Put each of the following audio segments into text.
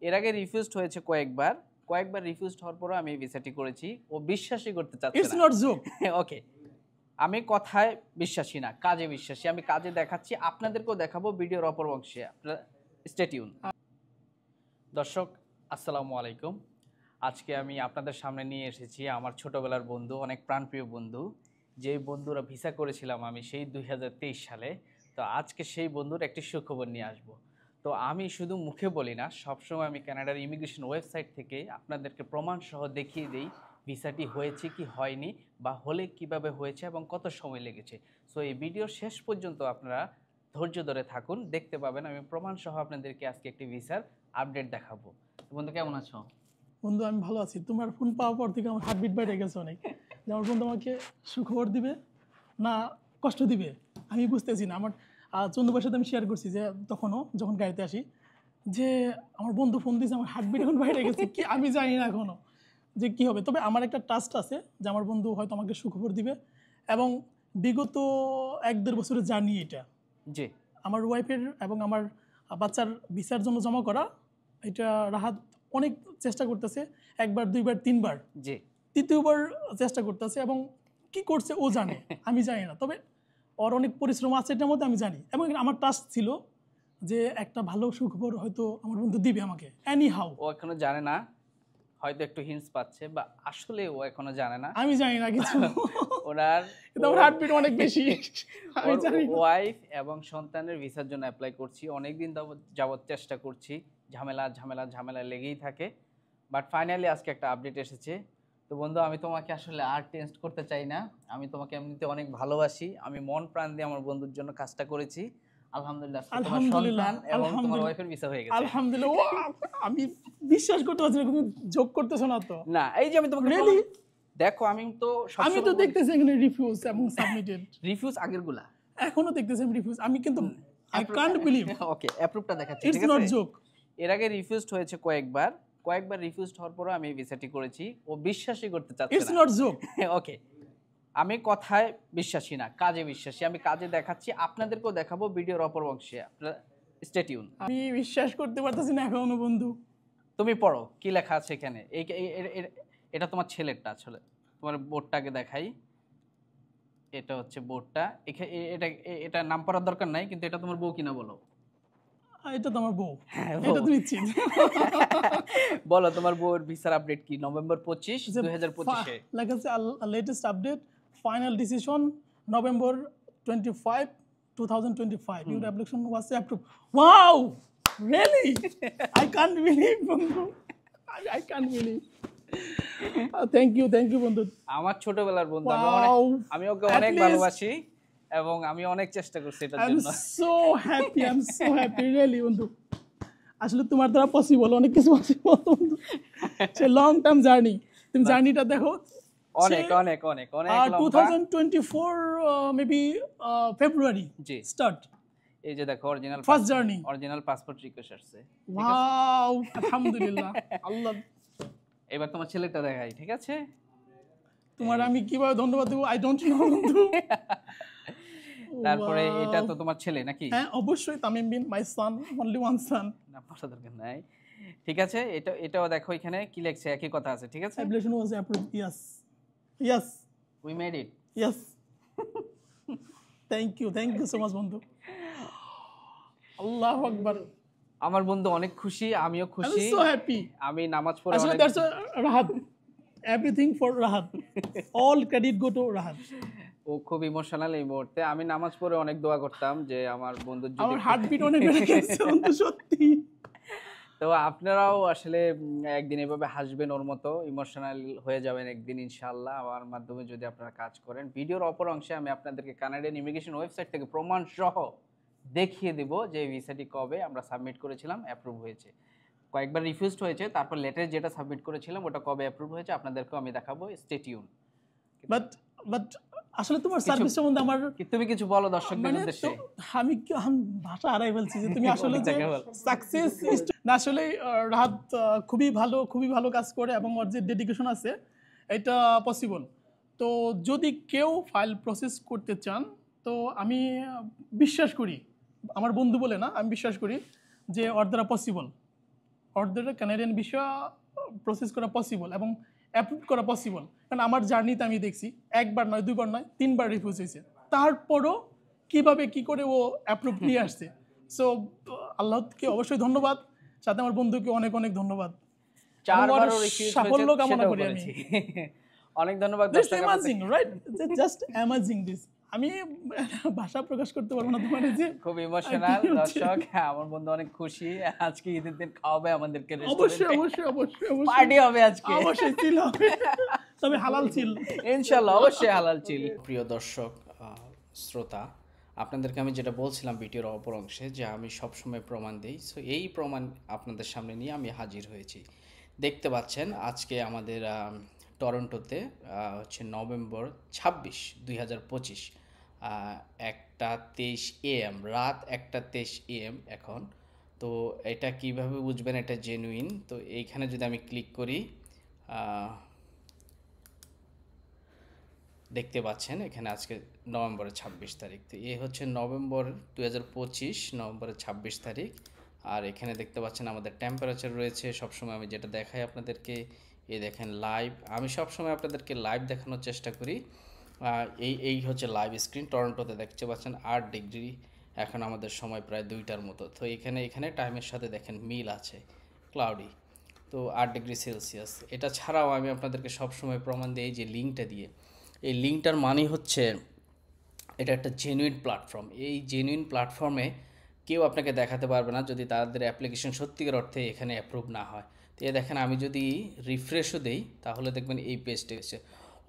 এর আগে রিফিউজড হয়েছে কয়েকবার রিফিউজড হওয়ার পরও আমি ভিসাটি করেছি। ও বিশ্বাসই করতে চাচ্ছে না। It's not joke. ওকে, আমি কথায় বিশ্বাসী না, কাজে বিশ্বাসী। আমি কাজে দেখাচ্ছি, আপনাদেরকেও দেখাবো ভিডিওর অপর অংশে। আপনারা স্টে টিউন। দর্শক আসসালামু আলাইকুম। আজকে আমি আপনাদের সামনে নিয়ে এসেছি আমার ছোটবেলার বন্ধু, অনেক প্রাণপ্রিয় বন্ধু, যে বন্ধুরা ভিসা করেছিলাম আমি সেই 2023 সালে। তো আজকে সেই বন্ধুর একটি সুখবর নিয়ে আসব। তো আমি শুধু মুখে বলি না, সবসময় আমি কানাডার ইমিগ্রেশন ওয়েবসাইট থেকে আপনাদেরকে প্রমাণ সহ দেখিয়ে দিই ভিসাটি হয়েছে কি হয়নি, বা হলে কিভাবে হয়েছে এবং কত সময় লেগেছে। সো এই ভিডিও শেষ পর্যন্ত আপনারা ধৈর্য ধরে থাকুন, দেখতে পাবেন আমি প্রমাণ সহ আপনাদেরকে আজকে একটি ভিসার আপডেট দেখাবো। বন্ধু কেমন আছো? বন্ধু আমি ভালো আছি। তোমার ফোন পাওয়ার পর থেকে আমার হার্টবিট বেড়ে গেছে অনেক। যে আমার বন্ধু আমাকে সুখবর দিবে না কষ্ট দিবে আমি বুঝতেছি না। আমার চন্দুবার সাথে আমি শেয়ার করছি যে তখনও যখন গাড়িতে আসি যে আমার বন্ধু ফোন দিয়েছে, আমার হার্টবিট এখন বাইরে গেছে কি আমি জানি না এখনও যে কী হবে। তবে আমার একটা ট্রাস্ট আছে যে আমার বন্ধু হয়তো আমাকে সুখবর দিবে। এবং বিগত 1-1.5 বছরের জার্নি এটা, জি, আমার ওয়াইফের এবং আমার বাচ্চার ভিসার জন্য জমা করা, এটা রাহাত অনেক চেষ্টা করতেছে, 1বার 2বার 3বার, জি, তৃতীয়বার চেষ্টা করতেছে এবং কি করছে ও জানে, আমি জানি না। তবে ওর অনেক পরিশ্রম আছে এটার মধ্যে, আমি জানি। এবং আমার ট্রাস্ট ছিল যে একটা ভালো সুখবর হয়তো আমার বন্ধু দিবে আমাকে এনি হাউ। ও এখনো জানে না, হয়তো একটু হিন্টস পাচ্ছে, বা আসলে ও এখনো জানে না। আমি জানি না কিছু। ওনার কিন্তু আমার হার্টবিট অনেক বেশি। আমি জানি না। ওয়াইফ এবং সন্তানের ভিসার জন্য অ্যাপ্লাই করছি, অনেকদিন যাবত চেষ্টা করছি, ঝামেলা লেগেই থাকে। বাট ফাইনালি আজকে একটা আপডেট এসেছে। তো বন্ধু, আমি তোমাকে আসলে আর টেস্ট করতে চাই না, আমি তোমাকে এমনিতে অনেক ভালোবাসি। আমি মন প্রাণ দিয়ে আমার বন্ধুর জন্য কাজটা করেছি। আলহামদুলিল্লাহ, তোমার সন্তান এবং তোমার ওয়াইফের ভিসা হয়ে গেছে। আলহামদুলিল্লাহ। আমি বিশ্বাস করতে পারছি না, তুমি জোক করতেছো না তো? না, এই যে আমি তোমাকে Really? দেখো, আমি তো আমি তো দেখতেছি এখানে রিফিউজ এবং সাবমিটেড। রিফিউজ আগেরগুলা এখনো দেখতেছি আমি রিফিউজ। আমি কিন্তু আই কান্ট বিলিভ। ওকে, অ্যাপ্রুভটা দেখাচ্ছি, ইটস ঠিক আছে? Not joke. এর আগে রিফিউজড হয়েছে কয়েকবার রিফিউজড হওয়ার পরও আমি ভিসাটি করেছি। ও বিশ্বাসই করতে চাচ্ছে ইটস না। Not joke. ওকে, আমি কথায় বিশ্বাসী না, কাজে বিশ্বাসী। আমি কাজে দেখাচ্ছি, আপনাদেরকেও দেখাবো ভিডিওর অপর অংশে। আপনারা স্টে টিউন। আমি বিশ্বাস করতে পারতেছি না এখনো বন্ধু। তুমি পড়ো কি লেখা আছে এখানে। এটা তোমার ছেলেরটা, আসলে তোমার বোর্ডটাকে দেখাই। এটা হচ্ছে বোর্ডটা। এটা নাম পড়ার দরকার নাই, কিন্তু এটা তোমার বউ কিনা বলো। এটা তো আমার বউ। হ্যাঁ, এটা তো নিশ্চিত। বলো তোমার বউয়ের ভিসার আপডেট কি? নভেম্বর 25, 2025 এ লেখা আছে latest update, final decision November 25, 2025. Your application was approved. Wow! Really? I can't believe, বন্ধু। I can't believe. Thank you বন্ধু। আমার ছোটবেলার বন্ধু, Wow! আমি ওকে At অনেক least ভালোবাসি এবং আমি অনেক চেষ্টা করছি এটার I'm জন্য। so happy, really বন্ধু। আসলে তোমার দ্বারা পসিবল, অনেক কিছু পসিবল বন্ধু। সে লং টার্ম জার্নি, তুমি জার্নিটা দেখো। অনেক লম্বা। 2024 মেবি ফেব্রুয়ারি জি, স্টার্ট। এই যে দেখো original first journey. Original passport request আসছে। ওয়াও, আলহামদুলিল্লাহ। আল্লাহ, এবার তোমার ছেলেটা দেখাই, ঠিক আছে? তোমার আমি কিভাবে ধন্যবাদ দেবো আই ডোন্ট নো বন্ধু। তারপরে এটা তো তোমার ছেলে নাকি? হ্যাঁ অবশ্যই, তামিম বিন, মাই সান, অনলি ওয়ান সান। না, পড়ার দরকার নাই। ঠিক আছে, এটাও দেখো এখানে কি লেখছে, একই কথা আছে, ঠিক আছে? Application was approved. Yes we made it. Yes. Thank you so much বন্ধু। আল্লাহু আকবার। আমার বন্ধু অনেক খুশি, আমিও খুশি। I'm so happy. আমি নামাজ পড়ে আসলে that's Rahat, everything for Rahat, all credit go to Rahat. ও খুব ইমোশনাল এই মুহূর্তে। আমি নামাজ পড়ে অনেক দোয়া করতাম যে আমার বন্ধুর যদি আমার হার্টবিট অনেক বেড়ে গেছে বন্ধু, সত্যি। তো আপনারাও আসলে একদিন এভাবে হাসবেন, ওর মতো ইমোশনাল হয়ে যাবেন একদিন ইনশাআল্লাহ আমার মাধ্যমে যদি আপনারা কাজ করেন। ভিডিওর অপর অংশে আমি আপনাদেরকে কানাডিয়ান ইমিগ্রেশন ওয়েবসাইট থেকে প্রমাণ সহ দেখিয়ে দেব যে ভিসাটি কবে আমরা সাবমিট করেছিলাম, অ্যাপ্রুভ হয়েছে। কয়েকবার রিফিউজড হয়েছে, তারপর লেটার যেটা সাবমিট করেছিলাম ওটা কবে অ্যাপ্রুভ হয়েছে আপনাদেরকেও আমি দেখাবো। Stay tune. বাট আসলে তোমার সার্ভিস সম্বন্ধে আমার, তুমি কিছু বলো দর্শকদের মানে উদ্দেশ্যে। আমি ভাষা হারাই ফেলছি যে তুমি আসলে যে সাকসেস না। আসলে রাহাত খুবই ভালো কাজ করে এবং ওর যে ডেডিকেশন আছে এটা পসিবল। তো যদি কেউ ফাইল প্রসেস করতে চান, তো আমি বিশ্বাস করি, আমার বন্ধু বলে না, আমি বিশ্বাস করি যে ওর দ্বারা পসিবল অর্ধেক কানাডিয়ান ভিসা প্রসেস করা পসিবল এবং অ্যাপ্রুভ করা পসিবল, কারণ আমার জার্নিতে আমি দেখছি একবার নয়, দুবার নয়, 3বার রিফিউজ হয়েছে, তারপরও কিভাবে কি করে ও অ্যাপ্রুভ নিয়ে আসছে। সো আল্লাহকে অবশ্যই ধন্যবাদ, সাথে আমার বন্ধুকে অনেক অনেক ধন্যবাদ। চারবারও রিফিউজ সাফল্য হয়েছে, কামনা সেটাও করি আমি। করেছি। অনেক ধন্যবাদ জাস্ট দর্শক amazing, right? Just amazing this. আমি ভাষা প্রকাশ করতে পারবো না তোমার যে খুব ইমোশনাল দর্শক। আমার বন্ধু অনেক খুশি, আজকে ঈদের দিন খাওয়াবে আমাদেরকে, অবশ্যই অবশ্যই অবশ্যই অবশ্যই পার্টি হবে আজকে, অবশ্যই চিল হবে, তবে হালাল চিল ইনশাআল্লাহ, অবশ্যই হালাল চিল। প্রিয় দর্শক শ্রোতা, আপনাদেরকে আমি যেটা বলছিলাম ভিডিওর অপর অংশে, যে আমি সবসময় প্রমাণ দিই, সো এই প্রমাণ আপনাদের সামনে নিয়ে আমি হাজির হয়েছি। দেখতে পাচ্ছেন আজকে আমাদের টরন্টোতে হচ্ছে নভেম্বর 26, 2025, 1:23 AM, রাত 1:23 AM এখন। তো এটা কিভাবে বুঝবেন এটা জেনুইন? তো এইখানে যদি আমি ক্লিক করি, দেখতে পাচ্ছেন এখানে আজকে নভেম্বরের 26 তারিখ। তো এ হচ্ছে নভেম্বর 2025, নভেম্বরের 26 তারিখ। আর এখানে দেখতে পাচ্ছেন আমাদের টেম্পারেচার রয়েছে, সবসময় আমি যেটা দেখাই আপনাদেরকে, এই দেখেন লাইভ, আমি সবসময় আপনাদেরকে লাইভ দেখানোর চেষ্টা করি। এই হচ্ছে লাইভ স্ক্রিন, টরন্টোতে দেখতে পাচ্ছেন 8 ডিগ্রি, এখন আমাদের সময় প্রায় 2টার মতো। তো এখানে টাইমের সাথে দেখেন মিল আছে, ক্লাউডি, তো 8 ডিগ্রি সেলসিয়াস। এটা ছাড়াও আমি আপনাদেরকে সবসময় প্রমাণ দিই যে লিঙ্কটা দিয়ে, এই লিঙ্কটার মানে হচ্ছে এটা একটা জেনুইন প্ল্যাটফর্ম। এই জেনুইন প্ল্যাটফর্মে কেউ আপনাকে দেখাতে পারবে না যদি তাদের অ্যাপ্লিকেশন সত্যিকার অর্থে এখানে অ্যাপ্রুভ না হয়। তো এ দেখেন, আমি যদি রিফ্রেশও দেই তাহলে দেখবেন এই পেজটা এসেছে,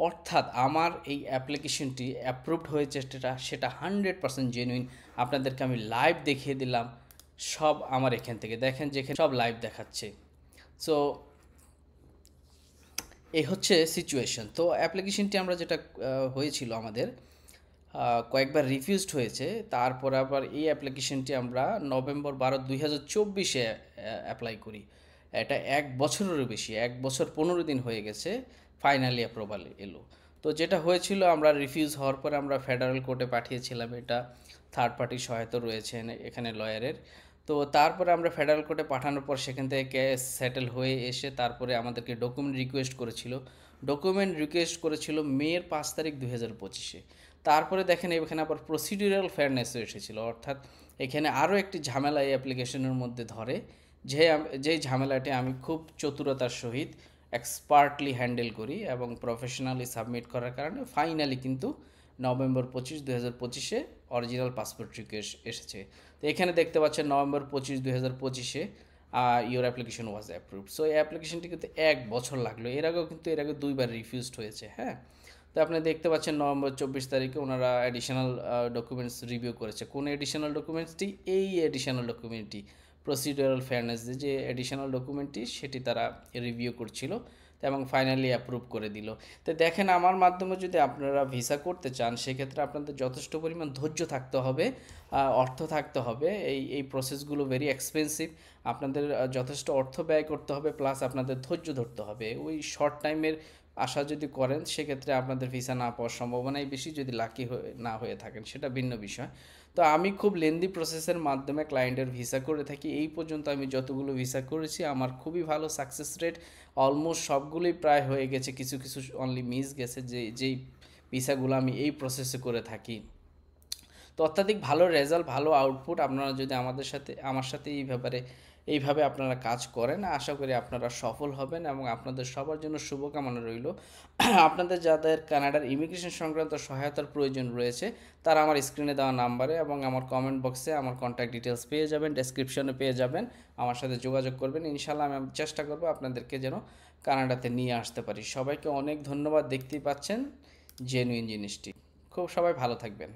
অর্থাৎ আমার এই অ্যাপ্লিকেশনটি অ্যাপ্রুভড হয়েছে, সেটা 100% জেনুইন। আপনাদেরকে আমি লাইভ দেখিয়ে দিলাম সব আমার এখান থেকে, দেখেন যেখানে সব লাইভ দেখাচ্ছে। সো এই হচ্ছে সিচুয়েশন। তো অ্যাপ্লিকেশনটি আমরা যেটা হয়েছিল আমাদের কয়েকবার রিফিউজড হয়েছে, তারপর আবার এই অ্যাপ্লিকেশনটি আমরা নভেম্বর 12, 2024-এ অ্যাপ্লাই করি। এটা 1 বছরেরও বেশি, 1 বছর 15 দিন হয়ে গেছে, ফাইনালি অ্যাপ্রুভাল এলো। তো যেটা হয়েছিল, আমরা রিফিউজ হওয়ার পরে আমরা ফেডারেল কোর্টে পাঠিয়েছিলাম, এটা থার্ড পার্টি সহায়তা রয়েছে এখানে লয়ারের। তো তারপরে আমরা ফেডারেল কোর্টে পাঠানোর পর সেখান থেকে কেস সেটেল হয়ে এসে তারপরে আমাদেরকে ডকুমেন্ট রিকোয়েস্ট করেছিল মের 5 তারিখ 2025-এ। তারপরে দেখেন এখানে আবার প্রসিডিউরাল ফেয়ারনেসও এসেছিলো, অর্থাৎ এখানে আরও একটি ঝামেলা এই অ্যাপ্লিকেশনের মধ্যে ধরে, যেই ঝামেলাটি আমি খুব চতুরতার সহিত এক্সপার্টলি হ্যান্ডেল করি এবং প্রফেশনালি সাবমিট করার কারণে ফাইনালি কিন্তু নভেম্বর 25, 2025-এ অরিজিনাল পাসপোর্ট রিকোয়েস্ট এসেছে। তো এখানে দেখতে পাচ্ছেন নভেম্বর 25, 2025-এ your application was approved. So এই অ্যাপ্লিকেশনটি কিন্তু 1 বছর লাগলো, এর আগেও 2বার রিফিউজড হয়েছে। হ্যাঁ, তো আপনি দেখতে পাচ্ছেন নভেম্বর 24 তারিখে ওনারা অ্যাডিশনাল ডকুমেন্টস রিভিউ করেছে। কোন অ্যাডিশনাল ডকুমেন্টসটি? এই অ্যাডিশনাল ডকুমেন্টটি, প্রসিডিউরাল ফেয়ারনেস যে অ্যাডিশনাল ডকুমেন্টটি, সেটি তারা রিভিউ করছিল এবং ফাইনালি অ্যাপ্রুভ করে দিল। তো দেখেন, আমার মাধ্যমে যদি আপনারা ভিসা করতে চান, সেক্ষেত্রে আপনাদের যথেষ্ট পরিমাণ ধৈর্য থাকতে হবে, অর্থ থাকতে হবে। এই প্রসেসগুলো ভেরি এক্সপেন্সিভ, আপনাদের যথেষ্ট অর্থ ব্যয় করতে হবে, প্লাস আপনাদের ধৈর্য ধরতে হবে। ওই শর্ট টাইমের আশা যদি করেন, সেক্ষেত্রে আপনাদের ভিসা না পাওয়ার সম্ভাবনাই বেশি, যদি লাকি না হয়ে থাকেন সেটা ভিন্ন বিষয়। তো আমি খুব লেন্দি প্রসেসের মাধ্যমে ক্লায়েন্টের ভিসা করে থাকি। এই পর্যন্ত আমি যতগুলো ভিসা করেছি আমার খুবই ভালো সাকসেস রেট, অলমোস্ট সবগুলোই প্রায় হয়ে গেছে, কিছু কিছু অনলি মিস গেছে, যেই ভিসাগুলো আমি এই প্রসেসে করে থাকি। তো অত্যাধিক ভালো রেজাল্ট, ভালো আউটপুট। আপনারা যদি আমার সাথে এইভাবে আপনারা কাজ করেন, আশা করি আপনারা সফল হবেন এবং আপনাদের সবার জন্য শুভকামনা রইল। আপনাদের যাদের কানাডার ইমিগ্রেশন সংক্রান্ত সহায়তার প্রয়োজন রয়েছে, তারা আমার স্ক্রিনে দেওয়া নাম্বারে এবং আমার কমেন্ট বক্সে আমার কন্ট্যাক্ট ডিটেলস পেয়ে যাবেন, ডেসক্রিপশনে পেয়ে যাবেন, আমার সাথে যোগাযোগ করবেন। ইনশাল্লাহ আমি চেষ্টা করব আপনাদেরকে যেন কানাডাতে নিয়ে আসতে পারি। সবাইকে অনেক ধন্যবাদ। দেখতেই পাচ্ছেন জেনুইন জিনিসটি। সবাই ভালো থাকবেন।